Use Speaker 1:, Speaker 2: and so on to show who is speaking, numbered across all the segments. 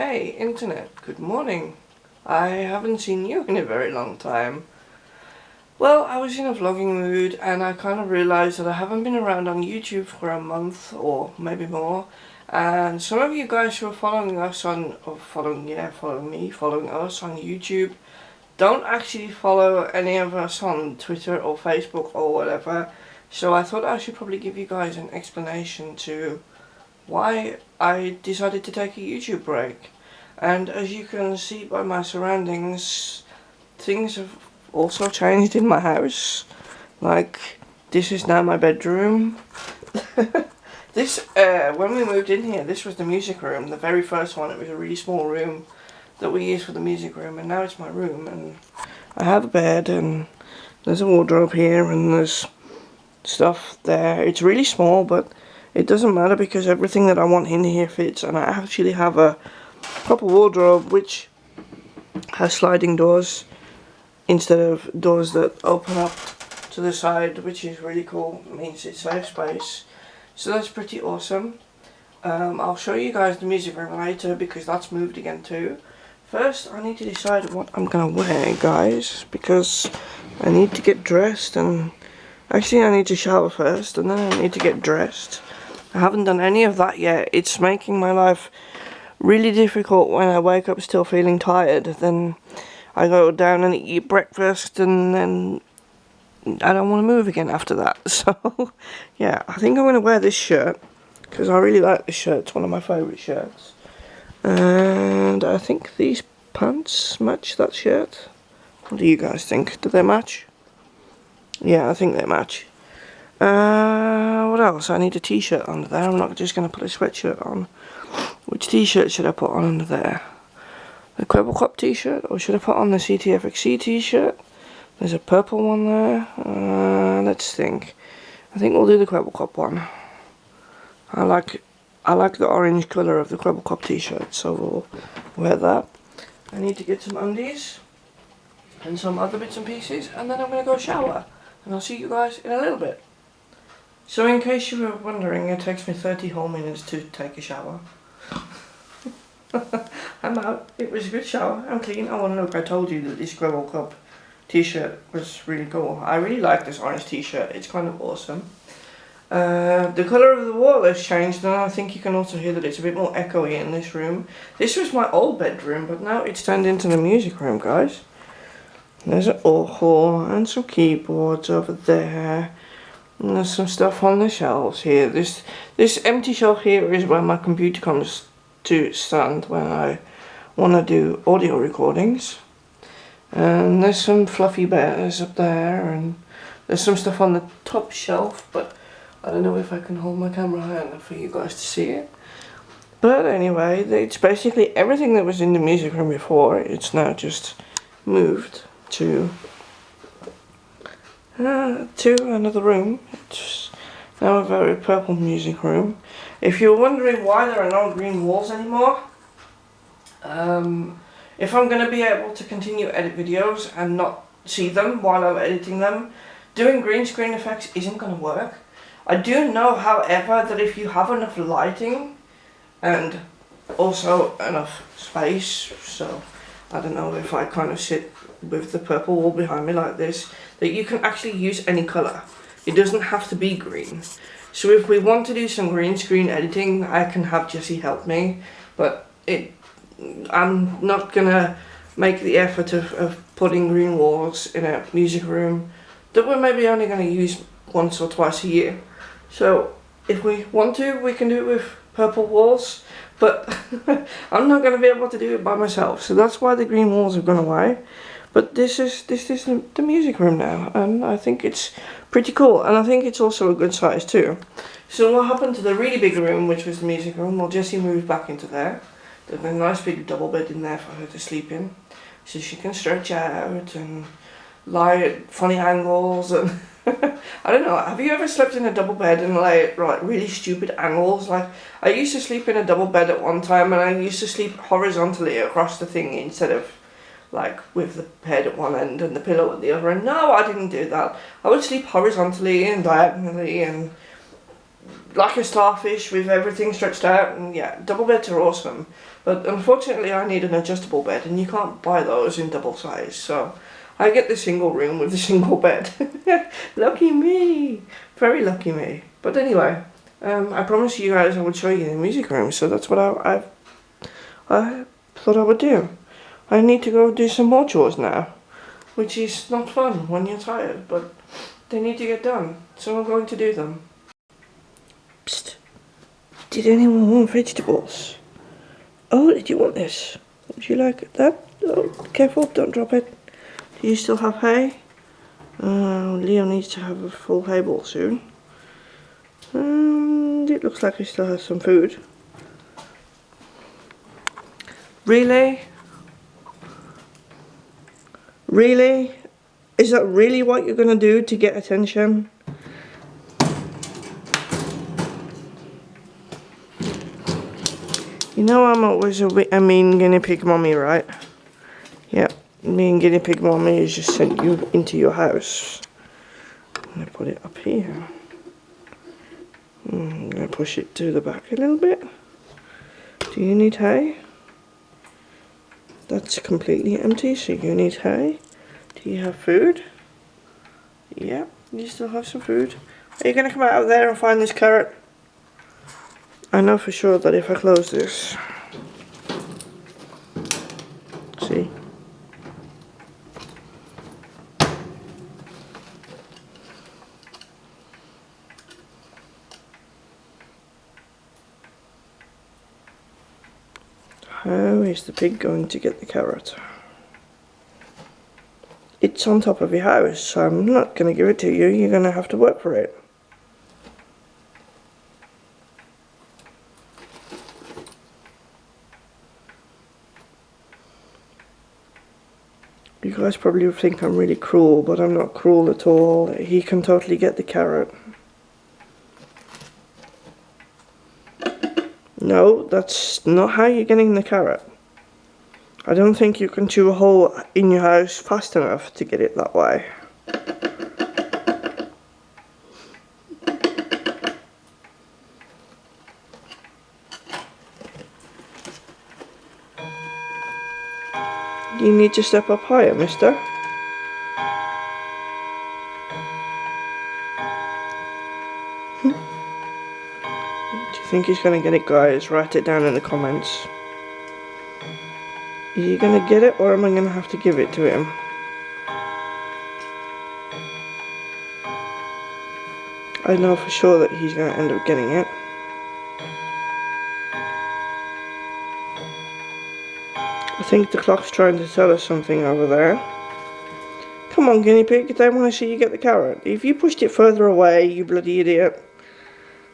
Speaker 1: Hey internet, good morning. I haven't seen you in a very long time. Well, I was in a vlogging mood and I kind of realised that I haven't been around on YouTube for a month or maybe more. And some of you guys who are following us on, following us on YouTube don't actually follow any of us on Twitter or Facebook or whatever. So I thought I should probably give you guys an explanation to why I decided to take a YouTube break. And as you can see by my surroundings, things have also changed in my house. Like, this is now my bedroom. When we moved in here, this was the music room, the very first one. It was a really small room that we used for the music room, and now it's my room, and I have a bed, and there's a wardrobe here, and there's stuff there. It's really small, but it doesn't matter because everything that I want in here fits, and I actually have a proper wardrobe which has sliding doors instead of doors that open up to the side, which is really cool. It means it's safe space, so that's pretty awesome. I'll show you guys the music room later because that's moved again too. First I need to decide what I'm gonna wear, guys, because I need to get dressed, and actually I need to shower first and then I need to get dressed. I haven't done any of that yet. It's making my life really difficult when I wake up still feeling tired. Then I go down and eat breakfast and then I don't want to move again after that. So yeah, I think I'm going to wear this shirt because I really like this shirt. It's one of my favourite shirts. And I think these pants match that shirt. What do you guys think? Do they match? Yeah, I think they match. What else? I need a t-shirt under there. I'm not just going to put a sweatshirt on. Which t-shirt should I put on under there? The Quebble Cop t-shirt, or should I put on the CTFXC t-shirt? There's a purple one there. Let's think. I think we'll do the Quebble Cop one. I like the orange colour of the Quebble Cop t-shirt, so we'll wear that. I need to get some undies and some other bits and pieces, and then I'm going to go shower. And I'll see you guys in a little bit. So in case you were wondering, it takes me 30 whole minutes to take a shower. I'm out. It was a good shower. I'm clean. Oh, and look, I told you that this Quebble Cop t-shirt was really cool. I really like this orange t-shirt. It's kind of awesome. The colour of the wall has changed, and I think you can also hear that it's a bit more echoey in this room. This was my old bedroom, but now it's turned into the music room, guys. There's an organ and some keyboards over there. And there's some stuff on the shelves here. This empty shelf here is where my computer comes to stand when I want to do audio recordings. And there's some fluffy bears up there, and there's some stuff on the top shelf, but I don't know if I can hold my camera high enough for you guys to see it. But anyway, it's basically everything that was in the music room before. It's now just moved to another room. It's now a very purple music room. If you're wondering why there are no green walls anymore, if I'm going to be able to continue edit videos and not see them while I'm editing them, doing green screen effects isn't going to work. I do know, however, that if you have enough lighting and also enough space, so I don't know, if I kind of sit with the purple wall behind me like this, that you can actually use any colour. It doesn't have to be green. So if we want to do some green screen editing, I can have Jesse help me, but I'm not gonna make the effort of putting green walls in a music room that we're maybe only gonna use once or twice a year. So if we want to, we can do it with purple walls, but I'm not gonna be able to do it by myself. So that's why the green walls have gone away. But this is the music room now, and I think it's pretty cool, and I think it's also a good size too. So what happened to the really big room, which was the music room? Well, Jessie moved back into there. There's a nice big double bed in there for her to sleep in, so she can stretch out and lie at funny angles. And I don't know, have you ever slept in a double bed and lay at like really stupid angles? Like, I used to sleep in a double bed at one time, and I used to sleep horizontally across the thing instead of like with the head at one end and the pillow at the other end. No, I didn't do that. I would sleep horizontally and diagonally and like a starfish with everything stretched out, and yeah, double beds are awesome. But unfortunately I need an adjustable bed, and you can't buy those in double size, so I get the single room with the single bed. Lucky me! Very lucky me. But anyway, I promised you guys I would show you the music room, so that's what I thought I would do. I need to go do some more chores now, which is not fun when you're tired, but they need to get done, so I'm going to do them. Psst. Did anyone want vegetables? Oh, did you want this? Would you like that? Oh, careful, don't drop it. Do you still have hay? Leo needs to have a full hay bowl soon. It looks like he still has some food. Really? Really? Is that really what you're gonna do to get attention? You know I'm always a mean guinea pig mommy, right? Yep, mean guinea pig mommy has just sent you into your house. I'm gonna put it up here. I'm gonna push it to the back a little bit. Do you need hay? That's completely empty, so you need hay. Do you have food? Yep, you still have some food. Are you gonna come out of there and find this carrot? I know for sure that if I close this, see? How is the pig going to get the carrot? It's on top of your house, so I'm not going to give it to you. You're going to have to work for it. You guys probably think I'm really cruel, but I'm not cruel at all. He can totally get the carrot. No, that's not how you're getting the carrot. I don't think you can chew a hole in your house fast enough to get it that way. You need to step up higher, mister. Do you think he's going to get it, guys? Write it down in the comments. Are you going to get it, or am I going to have to give it to him? I know for sure that he's going to end up getting it. I think the clock's trying to tell us something over there. Come on, guinea pig, they want to see you get the carrot. If you pushed it further away, you bloody idiot.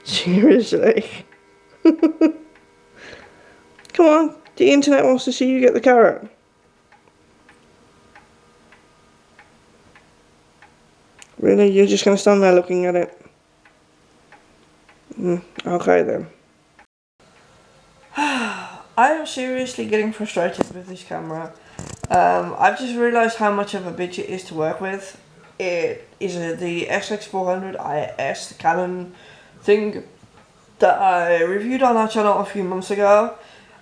Speaker 1: Seriously. Come on, the internet wants to see you get the carrot. Really? You're just going to stand there looking at it? Okay then. I am seriously getting frustrated with this camera. I've just realised how much of a bitch it is to work with. It is the SX400 IS, the Canon thing that I reviewed on our channel a few months ago.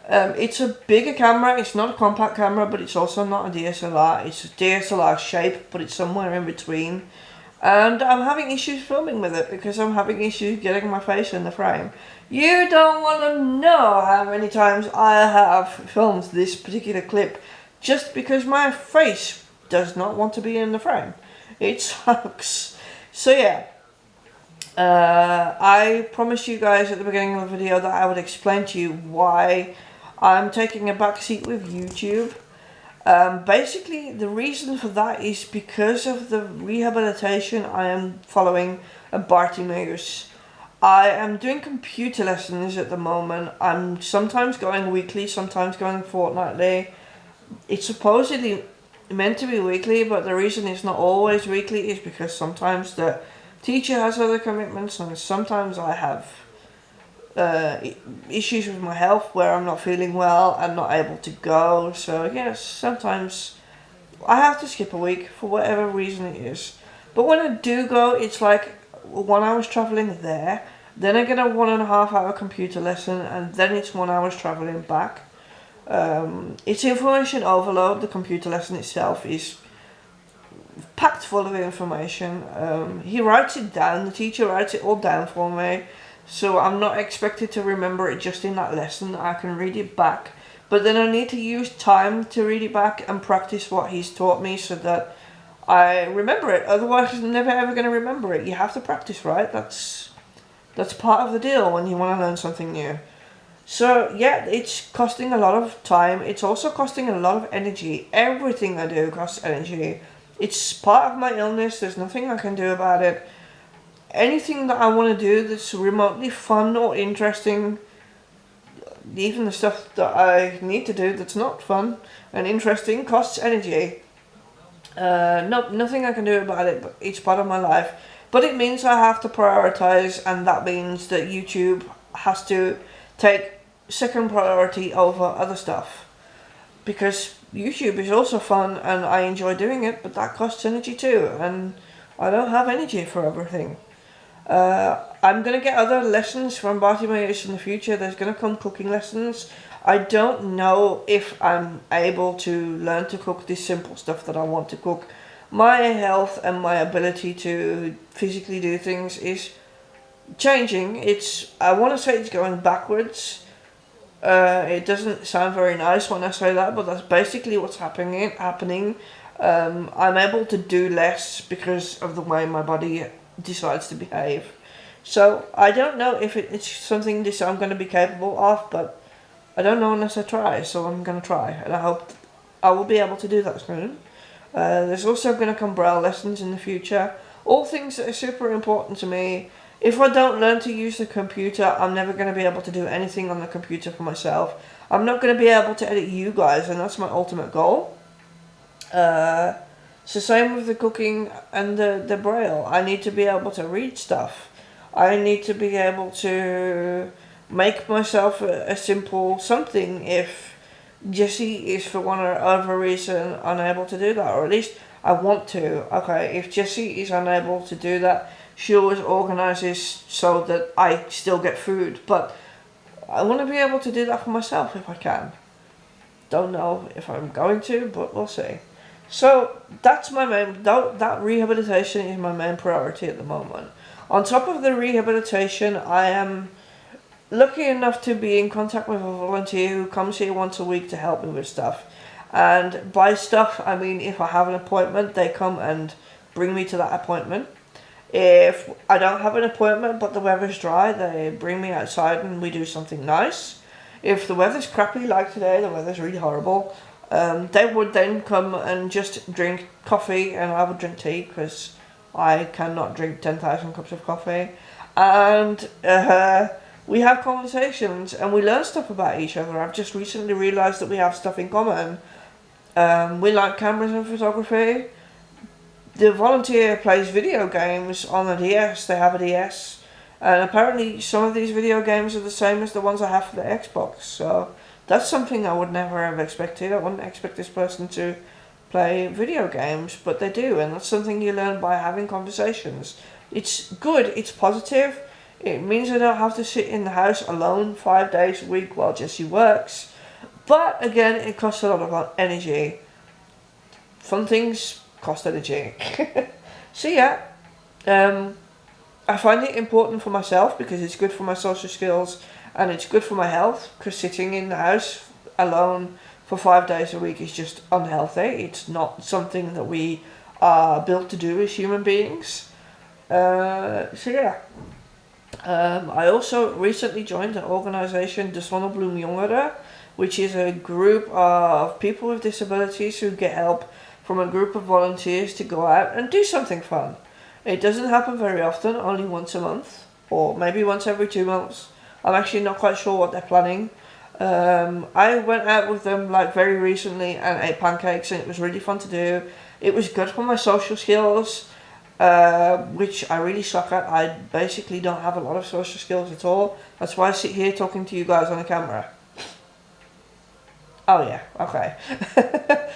Speaker 1: It's a bigger camera. It's not a compact camera, but it's also not a DSLR. It's a DSLR shape, but it's somewhere in between. And I'm having issues filming with it because I'm having issues getting my face in the frame. You don't want to know how many times I have filmed this particular clip just because my face does not want to be in the frame. It sucks. So yeah, I promised you guys at the beginning of the video that I would explain to you why I'm taking a back seat with YouTube. Basically, the reason for that is because of the rehabilitation I am following at Bartimeus. I am doing computer lessons at the moment. I'm sometimes going weekly, sometimes going fortnightly. It's supposedly meant to be weekly, but the reason it's not always weekly is because sometimes the teacher has other commitments, and sometimes I have issues with my health where I'm not feeling well and not able to go. So yes, sometimes I have to skip a week for whatever reason it is. But when I do go, it's like when I was travelling there, Then I get a 1.5 hour computer lesson, and then it's 1 hour traveling back. It's information overload. The computer lesson itself is packed full of information. He writes it down, the teacher writes it all down for me, so I'm not expected to remember it just in that lesson. I can read it back, but then I need to use time to read it back and practice what he's taught me so that I remember it. Otherwise I'm never ever going to remember it. You have to practice, right? That's part of the deal when you want to learn something new. So yeah, it's costing a lot of time. It's also costing a lot of energy. Everything I do costs energy. It's part of my illness. There's nothing I can do about it. Anything that I want to do that's remotely fun or interesting, even the stuff that I need to do that's not fun and interesting, costs energy. Nothing I can do about it, but it's part of my life. But it means I have to prioritize, and that means that YouTube has to take second priority over other stuff. Because YouTube is also fun and I enjoy doing it, but that costs energy too, and I don't have energy for everything. I'm going to get other lessons from Bartimaeus in the future. There's going to come cooking lessons. I don't know if I'm able to learn to cook this simple stuff that I want to cook. My health and my ability to physically do things is changing. I want to say it's going backwards. It doesn't sound very nice when I say that, but that's basically what's happening. I'm able to do less because of the way my body decides to behave. So I don't know if it's something this I'm going to be capable of, but I don't know unless I try, so I'm going to try, and I hope I will be able to do that soon. There's also going to come Braille lessons in the future. All things that are super important to me. If I don't learn to use the computer, I'm never going to be able to do anything on the computer for myself. I'm not going to be able to edit you guys, and that's my ultimate goal. So same with the cooking and the Braille. I need to be able to read stuff. I need to be able to make myself a simple something if Jessie is for one or other reason unable to do that, or at least I want to. Okay, if Jessie is unable to do that, she always organises so that I still get food, but I want to be able to do that for myself if I can. Don't know if I'm going to, but we'll see. So that's my main, that rehabilitation is my main priority at the moment. On top of the rehabilitation, I am lucky enough to be in contact with a volunteer who comes here once a week to help me with stuff. And by stuff, I mean if I have an appointment, they come and bring me to that appointment. If I don't have an appointment but the weather's dry, they bring me outside and we do something nice. If the weather's crappy like today, the weather's really horrible, they would then come and just drink coffee, and I would drink tea because I cannot drink 10,000 cups of coffee. And we have conversations and we learn stuff about each other. I've just recently realised that we have stuff in common. We like cameras and photography. The volunteer plays video games on a DS. They have a DS. And apparently some of these video games are the same as the ones I have for the Xbox. So that's something I would never have expected. I wouldn't expect this person to play video games, but they do. And that's something you learn by having conversations. It's good. It's positive. It means I don't have to sit in the house alone 5 days a week while Jessie works. But again, it costs a lot of energy. Fun things cost energy. So yeah, I find it important for myself because it's good for my social skills and it's good for my health, because sitting in the house alone for 5 days a week is just unhealthy. It's not something that we are built to do as human beings. So yeah. I also recently joined an organisation, De Zonnebloem Jongeren, which is a group of people with disabilities who get help from a group of volunteers to go out and do something fun. It doesn't happen very often, only once a month, or maybe once every 2 months. I'm actually not quite sure what they're planning. I went out with them like very recently and ate pancakes, and it was really fun to do. It was good for my social skills, which I really suck at. I basically don't have a lot of social skills at all. That's why I sit here talking to you guys on a camera. Oh yeah, okay.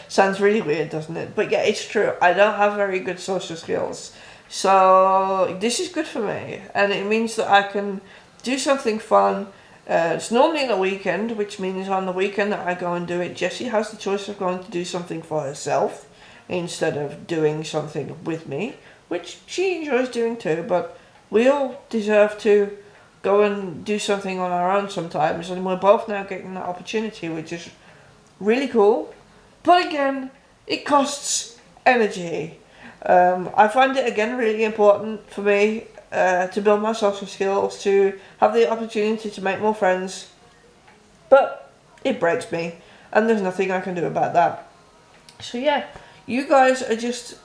Speaker 1: Sounds really weird, doesn't it? But yeah, it's true. I don't have very good social skills. So this is good for me, and it means that I can do something fun. It's normally on the weekend, which means on the weekend that I go and do it. Jessie has the choice of going to do something for herself instead of doing something with me, which she enjoys doing too, but we all deserve to go and do something on our own sometimes, and we're both now getting that opportunity, which is really cool. But again, it costs energy. I find it again really important for me to build my social skills, to have the opportunity to make more friends, but it breaks me, and there's nothing I can do about that. So yeah, you guys are just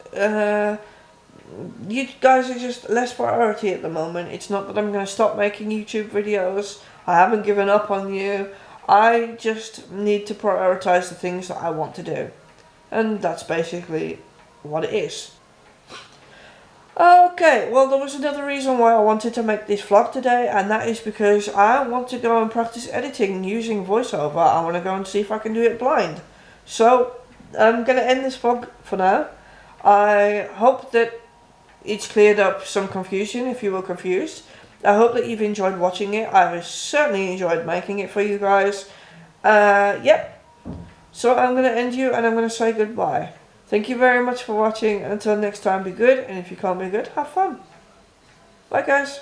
Speaker 1: less priority at the moment. It's not that I'm going to stop making YouTube videos. I haven't given up on you. I just need to prioritize the things that I want to do, and that's basically what it is. Okay, well, there was another reason why I wanted to make this vlog today, and that is because I want to go and practice editing using voiceover. I want to go and see if I can do it blind. So, I'm going to end this vlog for now. I hope that it's cleared up some confusion if you were confused. I hope that you've enjoyed watching it. I certainly enjoyed making it for you guys. Yep. So I'm going to end you and I'm going to say goodbye. Thank you very much for watching. Until next time, be good. And if you can't be good, have fun. Bye, guys.